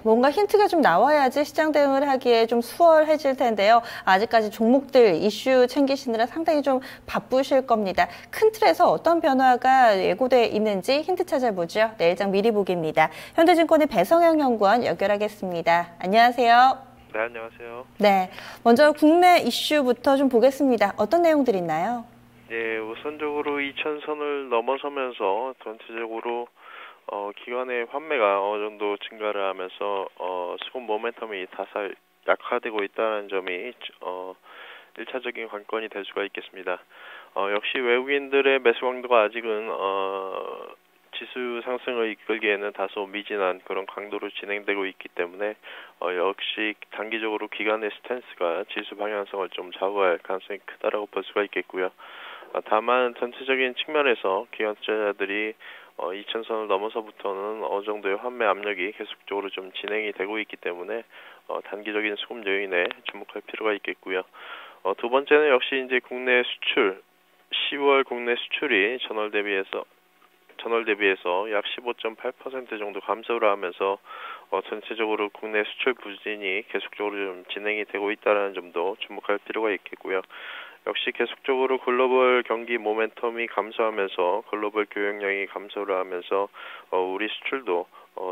뭔가 힌트가 좀 나와야지 시장 대응을 하기에 좀 수월해질 텐데요. 아직까지 종목들 이슈 챙기시느라 상당히 좀 바쁘실 겁니다. 큰 틀에서 어떤 변화가 예고돼 있는지 힌트 찾아보죠. 내일장 미리 보기입니다. 현대증권의 배성영 연구원 연결하겠습니다. 안녕하세요. 네, 안녕하세요. 네, 먼저 국내 이슈부터 좀 보겠습니다. 어떤 내용들이 있나요? 네, 우선적으로 2,000선을 넘어서면서 전체적으로 기관의 환매가 어느 정도 증가를 하면서 수급 모멘텀이 다소 약화되고 있다는 점이 1차적인 관건이 될 수가 있겠습니다. 역시 외국인들의 매수 강도가 아직은 지수 상승을 이끌기에는 다소 미진한 그런 강도로 진행되고 있기 때문에 역시 단기적으로 기관의 스탠스가 지수 방향성을 좀 좌우할 가능성이 크다라고 볼 수가 있겠고요. 다만 전체적인 측면에서 기관 투자자들이 2,000선을 넘어서부터는 어느 정도의 환매 압력이 계속적으로 좀 진행이 되고 있기 때문에 단기적인 수급 요인에 주목할 필요가 있겠고요. 두 번째는 역시 이제 국내 수출, 10월 국내 수출이 전월 대비해서 약 15.8% 정도 감소를 하면서 전체적으로 국내 수출 부진이 계속적으로 좀 진행이 되고 있다는 점도 주목할 필요가 있겠고요. 역시 계속적으로 글로벌 경기 모멘텀이 감소하면서 글로벌 교역량이 감소를 하면서 우리 수출도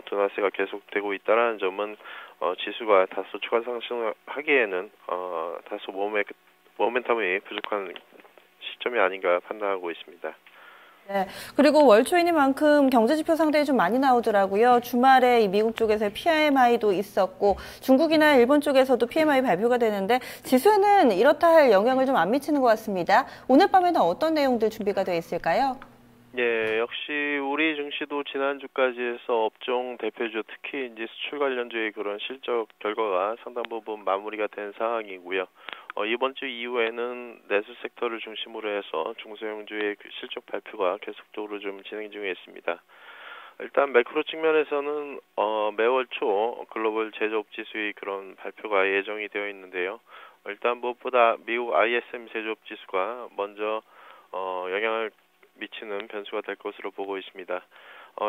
둔화세가 계속되고 있다는 점은 지수가 다소 추가 상승하기에는 다소 모멘텀이 부족한 시점이 아닌가 판단하고 있습니다. 네. 그리고 월 초이니만큼 경제지표 상당히 좀 많이 나오더라고요. 주말에 이 미국 쪽에서 PMI도 있었고 중국이나 일본 쪽에서도 PMI 발표가 되는데 지수에는 이렇다 할 영향을 좀 안 미치는 것 같습니다. 오늘 밤에는 어떤 내용들 준비가 되어 있을까요? 예, 역시 우리 증시도 지난주까지 해서 업종 대표주 특히 이제 수출 관련주의 그런 실적 결과가 상당 부분 마무리가 된 상황이고요. 이번 주 이후에는 내수 섹터를 중심으로 해서 중소형주의 실적 발표가 계속적으로 좀 진행 중에 있습니다. 일단 매크로 측면에서는 매월 초 글로벌 제조업 지수의 그런 발표가 예정이 되어 있는데요. 일단 무엇보다 미국 ISM 제조업 지수가 먼저 영향을 미치는 변수가 될 것으로 보고 있습니다.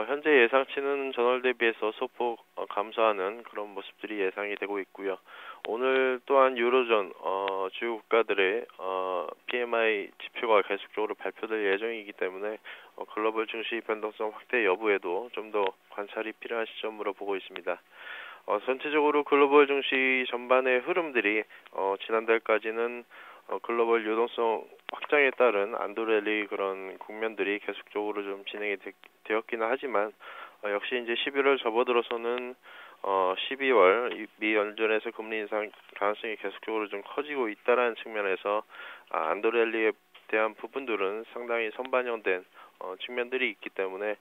현재 예상치는 전월 대비해서 소폭 감소하는 그런 모습들이 예상이 되고 있고요. 오늘 또한 유로존 주요 국가들의 PMI 지표가 계속적으로 발표될 예정이기 때문에 글로벌 증시 변동성 확대 여부에도 좀 더 관찰이 필요한 시점으로 보고 있습니다. 전체적으로 글로벌 증시 전반의 흐름들이 지난달까지는 글로벌 유동성 확장에 따른 안도랠리 그런 국면들이 계속적으로 좀 진행이 되었기는 하지만 역시 이제 11월 접어들어서는 12월 미 연준에서 금리 인상 가능성이 계속적으로 좀 커지고 있다는 측면에서 안도랠리에 대한 부분들은 상당히 선반영된 측면들이 있기 때문에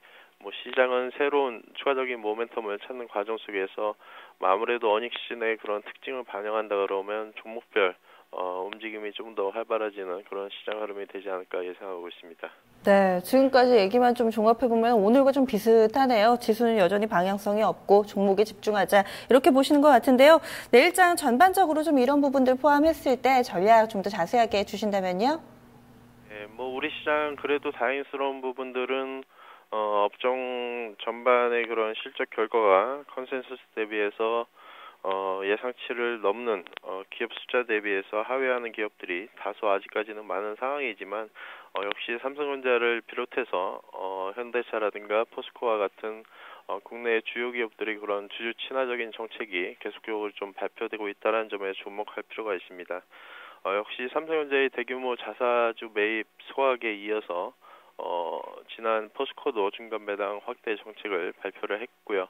시장은 새로운 추가적인 모멘텀을 찾는 과정 속에서 아무래도 어닝 시즌의 그런 특징을 반영한다 그러면 종목별 움직임이 좀 더 활발해지는 그런 시장 흐름이 되지 않을까 예상하고 있습니다. 네, 지금까지 얘기만 좀 종합해보면 오늘과 좀 비슷하네요. 지수는 여전히 방향성이 없고 종목에 집중하자 이렇게 보시는 것 같은데요. 내일장 전반적으로 좀 이런 부분들 포함했을 때 전략 좀 더 자세하게 해주신다면요. 네, 우리 시장 그래도 다행스러운 부분들은 업종 전반의 그런 실적 결과가 컨센서스 대비해서 예상치를 넘는 기업 숫자 대비해서 하회하는 기업들이 다소 아직까지는 많은 상황이지만 역시 삼성전자를 비롯해서 현대차라든가 포스코와 같은 국내 주요 기업들이 그런 주주 친화적인 정책이 계속적으로 좀 발표되고 있다는 점에 주목할 필요가 있습니다. 역시 삼성전자의 대규모 자사주 매입 소각에 이어서 지난 포스코도 중간 배당 확대 정책을 발표를 했고요.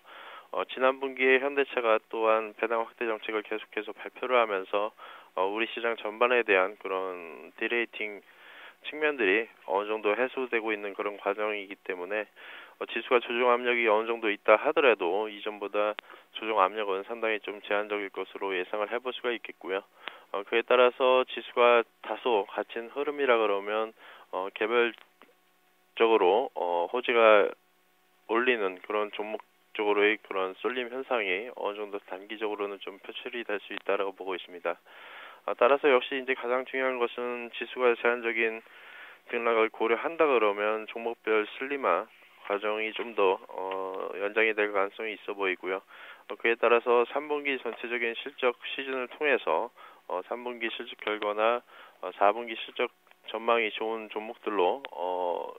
지난 분기에 현대차가 또한 배당 확대 정책을 계속해서 발표를 하면서 우리 시장 전반에 대한 그런 디레이팅 측면들이 어느 정도 해소되고 있는 그런 과정이기 때문에 지수가 조정 압력이 어느 정도 있다 하더라도 이전보다 조정 압력은 상당히 좀 제한적일 것으로 예상을 해볼 수가 있겠고요. 그에 따라서 지수가 다소 갇힌 흐름이라 그러면 개별적으로 호재가 올리는 그런 종목 쪽으로의 그런 쏠림 현상이 어느 정도 단기적으로는 좀 표출이 될 수 있다라고 보고 있습니다. 따라서 역시 이제 가장 중요한 것은 지수가 제한적인 등락을 고려한다 그러면 종목별 슬림화 과정이 좀 더 연장이 될 가능성이 있어 보이고요. 그에 따라서 3분기 전체적인 실적 시즌을 통해서 3분기 실적 결과나 4분기 실적 전망이 좋은 종목들로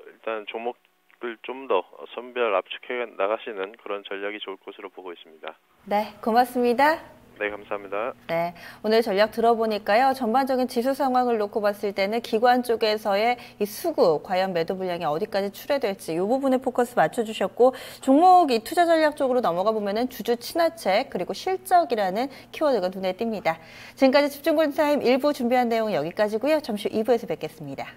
일단 종목들 좀 더 선별 압축해 나가시는 그런 전략이 좋을 것으로 보고 있습니다. 네, 고맙습니다. 네, 감사합니다. 네, 오늘 전략 들어보니까요. 전반적인 지수 상황을 놓고 봤을 때는 기관 쪽에서의 이 수급, 과연 매도 물량이 어디까지 출회될지 이 부분에 포커스 맞춰주셨고, 종목 이 투자 전략 쪽으로 넘어가 보면은 주주 친화책 그리고 실적이라는 키워드가 눈에 띕니다. 지금까지 집중골든타임 1부 준비한 내용은 여기까지고요. 잠시 후 2부에서 뵙겠습니다.